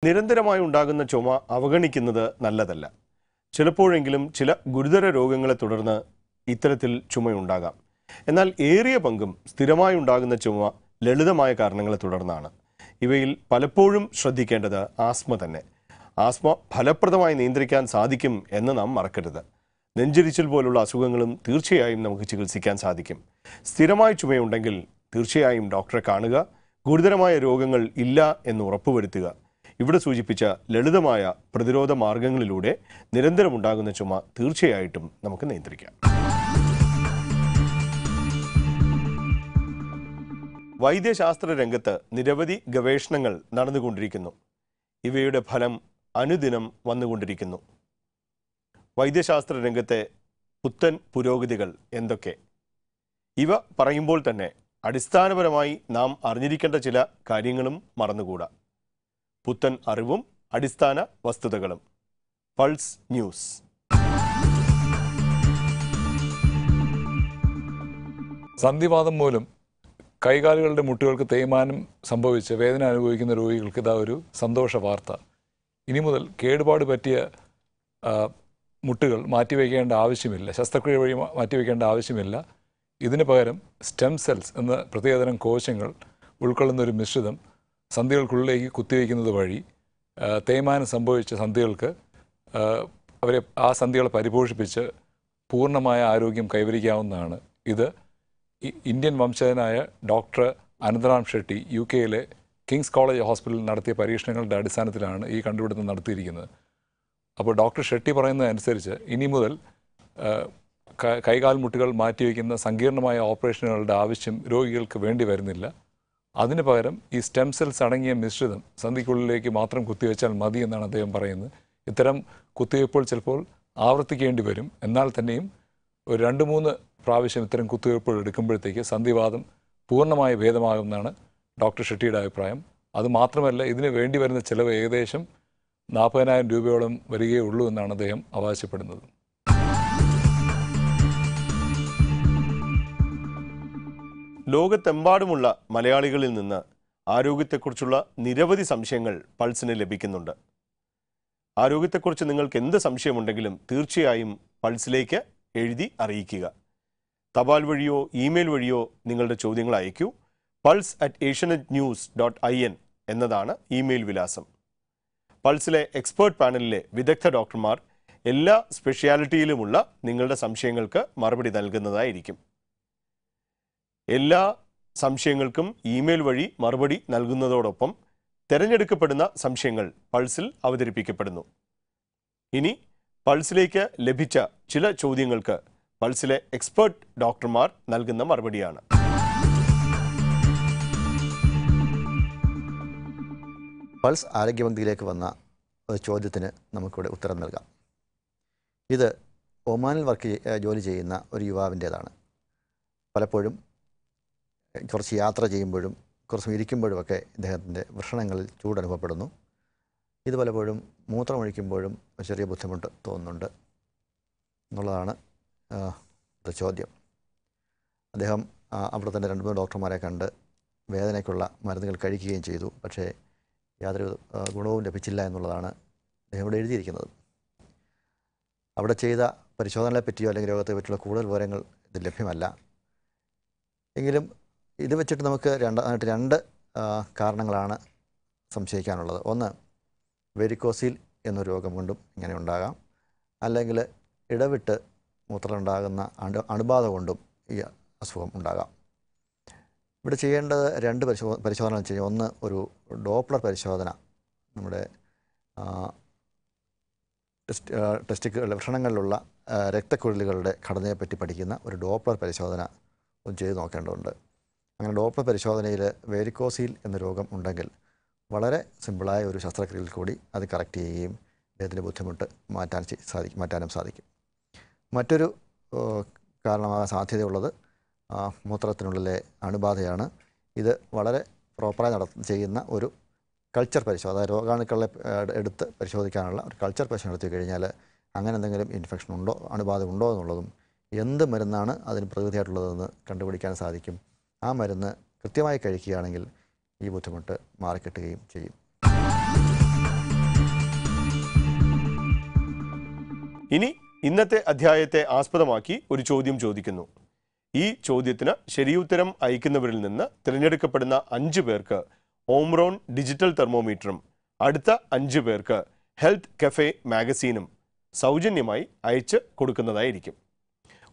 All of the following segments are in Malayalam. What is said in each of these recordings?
നിരന്തരമായി ഉണ്ടാകുന്ന ചുമ അവഗണിക്കുന്നത് നല്ലതല്ല. ചിലപ്പോഴെങ്കിലും ചില ഗുരുതര രോഗങ്ങളെ തുടർന്ന് ഇത്തരത്തിൽ ചുമയുണ്ടാകാം. എന്നാൽ ഏറിയ പങ്കും സ്ഥിരമായി ഉണ്ടാകുന്ന ചുമ ലളിതമായ കാരണങ്ങളെ തുടർന്നാണ്. ഇവയിൽ പലപ്പോഴും ശ്രദ്ധിക്കേണ്ടത് ആസ്മ തന്നെ. ആസ്മ ഫലപ്രദമായി നിയന്ത്രിക്കാൻ സാധിക്കും എന്ന് നാം മറക്കരുത്. നെഞ്ചിരിച്ചിൽ പോലുള്ള അസുഖങ്ങളും തീർച്ചയായും നമുക്ക് ചികിത്സിക്കാൻ സാധിക്കും. സ്ഥിരമായി ചുമയുണ്ടെങ്കിൽ തീർച്ചയായും ഡോക്ടറെ കാണുക. ഗുരുതരമായ രോഗങ്ങൾ ഇല്ല എന്ന് ഉറപ്പുവരുത്തുക. ഇവിടെ സൂചിപ്പിച്ച ലളിതമായ പ്രതിരോധ മാർഗങ്ങളിലൂടെ നിരന്തരമുണ്ടാകുന്ന ചുമ തീർച്ചയായിട്ടും നമുക്ക് നിയന്ത്രിക്കാം. വൈദ്യശാസ്ത്ര രംഗത്ത് നിരവധി ഗവേഷണങ്ങൾ നടന്നുകൊണ്ടിരിക്കുന്നു. ഇവയുടെ ഫലം അനുദിനം വന്നുകൊണ്ടിരിക്കുന്നു. വൈദ്യശാസ്ത്ര രംഗത്തെ പുത്തൻ പുരോഗതികൾ എന്തൊക്കെ? ഇവ പറയുമ്പോൾ തന്നെ അടിസ്ഥാനപരമായി നാം അറിഞ്ഞിരിക്കേണ്ട ചില കാര്യങ്ങളും മറന്നുകൂടാ. പുത്തൻ അറിവും അടിസ്ഥാന വസ്തുതകളും. Pulse news. സന്ധിവാതം മൂലം കൈകാലുകളുടെ മുട്ടുകൾക്ക് തേയ്മാനം സംഭവിച്ച് വേദന അനുഭവിക്കുന്ന രോഗികൾക്ക് ഇതാ ഒരു സന്തോഷ വാർത്ത. ഇനി മുതൽ കേടുപാട് പറ്റിയ മുട്ടുകൾ മാറ്റിവെക്കേണ്ട ആവശ്യമില്ല, ശസ്ത്രക്രിയ വഴി മാറ്റിവെക്കേണ്ട ആവശ്യമില്ല. ഇതിന് പകരം സ്റ്റെം സെൽസ് എന്ന പ്രത്യേകതരം കോശങ്ങൾ ഉൾക്കൊള്ളുന്ന ഒരു മിശ്രിതം സന്ധികൾക്കുള്ളിലേക്ക് കുത്തിവയ്ക്കുന്നത് വഴി തേയ്മാനം സംഭവിച്ച സന്ധികൾക്ക് ആ സന്ധികളെ പരിപോഷിപ്പിച്ച് പൂർണ്ണമായ ആരോഗ്യം കൈവരിക്കാവുന്നതാണ്. ഇത് ഇന്ത്യൻ വംശജനായ ഡോക്ടർ അനന്തറാം ഷെട്ടി UK-യിലെ കിങ്സ് കോളേജ് ഹോസ്പിറ്റലിൽ നടത്തിയ പരീക്ഷണങ്ങളുടെ അടിസ്ഥാനത്തിലാണ് ഈ കണ്ടുപിടുത്തം നടത്തിയിരിക്കുന്നത്. അപ്പോൾ ഡോക്ടർ ഷെട്ടി പറയുന്നതനുസരിച്ച് ഇനി മുതൽ കൈകാൽ മുട്ടുകൾ മാറ്റിവെക്കുന്ന സങ്കീർണമായ ഓപ്പറേഷനുകളുടെ ആവശ്യം രോഗികൾക്ക് വേണ്ടി വരുന്നില്ല. അതിന് പകരം ഈ സ്റ്റെം സെൽസ് അടങ്ങിയ മിശ്രിതം സന്ധിക്കുള്ളിലേക്ക് മാത്രം കുത്തിവെച്ചാൽ മതി എന്നാണ് അദ്ദേഹം പറയുന്നത്. ഇത്തരം കുത്തിവയ്പ്പോൾ ചിലപ്പോൾ ആവർത്തിക്കേണ്ടി വരും. എന്നാൽ തന്നെയും ഒരു 2-3 പ്രാവശ്യം ഇത്തരം കുത്തിവയ്പ്പുകൾ എടുക്കുമ്പോഴത്തേക്ക് സന്ധിവാതം പൂർണ്ണമായി ഭേദമാകുമെന്നാണ് ഡോക്ടർ ഷെട്ടിയുടെ അഭിപ്രായം. അതുമാത്രമല്ല, ഇതിന് വേണ്ടി വരുന്ന ചിലവ് ഏകദേശം 40,000 രൂപയോളം വരികയുള്ളൂ എന്നാണ് അദ്ദേഹം അവകാശപ്പെടുന്നത്. ലോകത്തെമ്പാടുമുള്ള മലയാളികളിൽ നിന്ന് ആരോഗ്യത്തെക്കുറിച്ചുള്ള നിരവധി സംശയങ്ങൾ പൾസിന് ലഭിക്കുന്നുണ്ട്. ആരോഗ്യത്തെക്കുറിച്ച് നിങ്ങൾക്ക് എന്ത് സംശയമുണ്ടെങ്കിലും തീർച്ചയായും പൾസിലേക്ക് എഴുതി അറിയിക്കുക. തപാൽ വഴിയോ ഇമെയിൽ വഴിയോ നിങ്ങളുടെ ചോദ്യങ്ങൾ അയക്കൂ. pulse@asianetnews.in എന്നതാണ് ഇമെയിൽ വിലാസം. പൾസിലെ എക്സ്പേർട്ട് പാനലിലെ വിദഗ്ധ ഡോക്ടർമാർ എല്ലാ സ്പെഷ്യാലിറ്റിയിലുമുള്ള നിങ്ങളുടെ സംശയങ്ങൾക്ക് മറുപടി നൽകുന്നതായിരിക്കും. എല്ലാ സംശയങ്ങൾക്കും ഇമെയിൽ വഴി മറുപടി നൽകുന്നതോടൊപ്പം തിരഞ്ഞെടുക്കപ്പെടുന്ന സംശയങ്ങൾ പൾസിൽ അവതരിപ്പിക്കപ്പെടുന്നു. ഇനി പൾസിലേക്ക് ലഭിച്ച ചില ചോദ്യങ്ങൾക്ക് പൾസിലെ എക്സ്പേർട്ട് ഡോക്ടർമാർ നൽകുന്ന മറുപടിയാണ്. പൾസ് ആരോഗ്യപങ്ക്തിയിലേക്ക് വന്ന ഒരു ചോദ്യത്തിന് നമുക്കിവിടെ ഉത്തരം നൽകാം. ഇത് ഒമാനിൽ ജോലി ചെയ്യുന്ന ഒരു യുവാവിൻ്റേതാണ്. പലപ്പോഴും കുറച്ച് യാത്ര ചെയ്യുമ്പോഴും കുറച്ച് ഇരിക്കുമ്പോഴുമൊക്കെ ഇദ്ദേഹത്തിൻ്റെ വൃഷണങ്ങളിൽ ചൂടനുഭവപ്പെടുന്നു. ഇത് പലപ്പോഴും മൂത്രമൊഴിക്കുമ്പോഴും ചെറിയ ബുദ്ധിമുട്ട് തോന്നുന്നുണ്ട് എന്നുള്ളതാണ് ചോദ്യം. അദ്ദേഹം അവിടെ തന്നെ 2-3 ഡോക്ടർമാരെ കണ്ട് വേദനയ്ക്കുള്ള മരുന്നുകൾ കഴിക്കുകയും ചെയ്തു. പക്ഷേ യാതൊരു ഗുണവും ലഭിച്ചില്ല എന്നുള്ളതാണ് അദ്ദേഹം ഇവിടെ എഴുതിയിരിക്കുന്നത്. അവിടെ ചെയ്ത പരിശോധനകളെ പറ്റിയോ അല്ലെങ്കിൽ രോഗത്തെ പറ്റിയുള്ള കൂടുതൽ വിവരങ്ങൾ ഇത് ലഭ്യമല്ല. എങ്കിലും ഇത് വെച്ചിട്ട് നമുക്ക് രണ്ട് കാരണങ്ങളാണ് സംശയിക്കാനുള്ളത്. ഒന്ന്, വെരിക്കോസിൽ എന്നൊരു രോഗം കൊണ്ടും ഇങ്ങനെ ഉണ്ടാകാം. അല്ലെങ്കിൽ ഇടവിട്ട് മൂത്രത്തിലുണ്ടാകുന്ന അണുബാധ കൊണ്ടും ഈ അസുഖം ഉണ്ടാകാം. ഇവിടെ ചെയ്യേണ്ടത് 2 പരിശോധനകൾ ചെയ്യും. ഒന്ന്, ഒരു ഡോപ്ലർ പരിശോധന. നമ്മുടെ ടെസ്റ്റിക്കുകളുടെ വൃഷണങ്ങളിലുള്ള രക്തക്കുഴലുകളുടെ ഘടനയെപ്പറ്റി പഠിക്കുന്ന ഒരു ഡോപ്ലർ പരിശോധന ഒന്ന് ചെയ്ത് നോക്കേണ്ടതുണ്ട്. അങ്ങനെ ഡോപ്ലർ പരിശോധനയിൽ വെരിക്കോസിൽ എന്ന രോഗം ഉണ്ടെങ്കിൽ വളരെ സിമ്പിളായ ഒരു ശസ്ത്രക്രിയയിൽ കൂടി അത് കറക്റ്റ് ചെയ്യുകയും അദ്ദേഹത്തിൻ്റെ ബുദ്ധിമുട്ട് മാറ്റാനും സാധിക്കും. മറ്റൊരു കാരണമാകാൻ സാധ്യതയുള്ളത് മൂത്രത്തിനുള്ളിലെ അണുബാധയാണ്. ഇത് വളരെ പ്രോപ്പറായി ചെയ്യുന്ന ഒരു കൾച്ചർ പരിശോധന, രോഗാണുക്കളെ എടുത്ത് പരിശോധിക്കാനുള്ള ഒരു കൾച്ചർ പരിശോധന നടത്തി കഴിഞ്ഞാൽ അങ്ങനെ എന്തെങ്കിലും ഇൻഫെക്ഷൻ ഉണ്ടോ, അണുബാധ ഉണ്ടോ എന്നുള്ളതും എന്ത് മരുന്നാണ് അതിന് പ്രതിവിധിയായിട്ടുള്ളതെന്ന് കണ്ടുപിടിക്കാൻ സാധിക്കും. ആ മരുന്ന് കൃത്യമായി കഴിക്കുകയാണെങ്കിൽ ഈ ബുദ്ധിമുട്ട് മാറിക്കിട്ടുകയും ചെയ്യും. ഇനി ഇന്നത്തെ അധ്യായത്തെ ആസ്പദമാക്കി ഒരു ചോദ്യം ചോദിക്കുന്നു. ഈ ചോദ്യത്തിന് ശരിയുത്തരം അയക്കുന്നവരിൽ നിന്ന് തിരഞ്ഞെടുക്കപ്പെടുന്ന 5 പേർക്ക് ഓംറോൺ ഡിജിറ്റൽ തെർമോമീറ്ററും അടുത്ത 5 പേർക്ക് ഹെൽത്ത് കഫേ മാഗസീനും സൗജന്യമായി അയച്ച് കൊടുക്കുന്നതായിരിക്കും.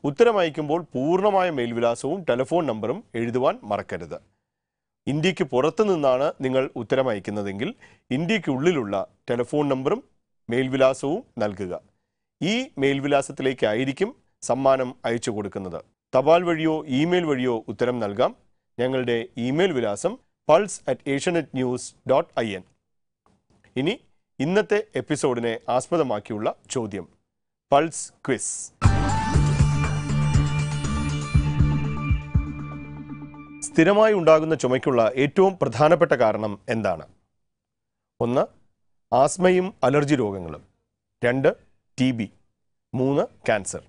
ഉത്തരം അയക്കുമ്പോൾ പൂർണ്ണമായ മേൽവിലാസവും ടെലിഫോൺ നമ്പറും എഴുതുവാൻ മറക്കരുത്. ഇന്ത്യക്ക് പുറത്തു നിന്നാണ് നിങ്ങൾ ഉത്തരം അയക്കുന്നതെങ്കിൽ ഇന്ത്യക്കുള്ളിലുള്ള ടെലിഫോൺ നമ്പറും മേൽവിലാസവും നൽകുക. ഈ മേൽവിലാസത്തിലേക്കായിരിക്കും സമ്മാനം അയച്ചു കൊടുക്കുന്നത്. തപാൽ വഴിയോ ഇമെയിൽ വഴിയോ ഉത്തരം നൽകാം. ഞങ്ങളുടെ ഇമെയിൽ വിലാസം pulse@asianetnews.in. ഇനി ഇന്നത്തെ എപ്പിസോഡിനെ ആസ്പദമാക്കിയുള്ള ചോദ്യം, പൾസ് ക്വിസ്. സ്ഥിരമായി ഉണ്ടാകുന്ന ചുമയ്ക്കുള്ള ഏറ്റവും പ്രധാനപ്പെട്ട കാരണം എന്താണ്? 1. ആസ്മയും അലർജി രോഗങ്ങളും. 2. TB. 3. ക്യാൻസർ.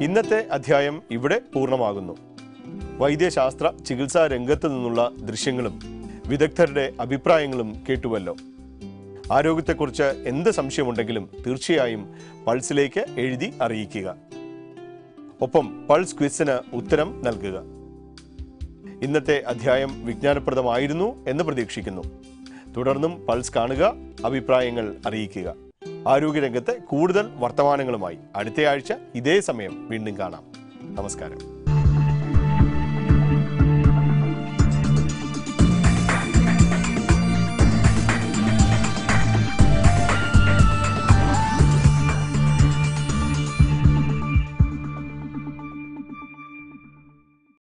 ഇന്നത്തെ അധ്യായം ഇവിടെ പൂർണ്ണമാകുന്നു. വൈദ്യശാസ്ത്ര ചികിത്സാ രംഗത്ത് നിന്നുള്ള ദൃശ്യങ്ങളും വിദഗ്ധരുടെ അഭിപ്രായങ്ങളും കേട്ടുവല്ലോ. ആരോഗ്യത്തെക്കുറിച്ച് എന്ത് സംശയമുണ്ടെങ്കിലും തീർച്ചയായും പൾസിലേക്ക് എഴുതി അറിയിക്കുക. ഒപ്പം പൾസ് ക്വിസിന് ഉത്തരം നൽകുക. ഇന്നത്തെ അധ്യായം വിജ്ഞാനപ്രദമായിരുന്നു എന്ന് പ്രതീക്ഷിക്കുന്നു. തുടർന്നും പൾസ് കാണുക, അഭിപ്രായങ്ങൾ അറിയിക്കുക. ആരോഗ്യരംഗത്തെ കൂടുതൽ വർത്തമാനങ്ങളുമായി അടുത്തയാഴ്ച ഇതേ സമയം വീണ്ടും കാണാം. നമസ്കാരം.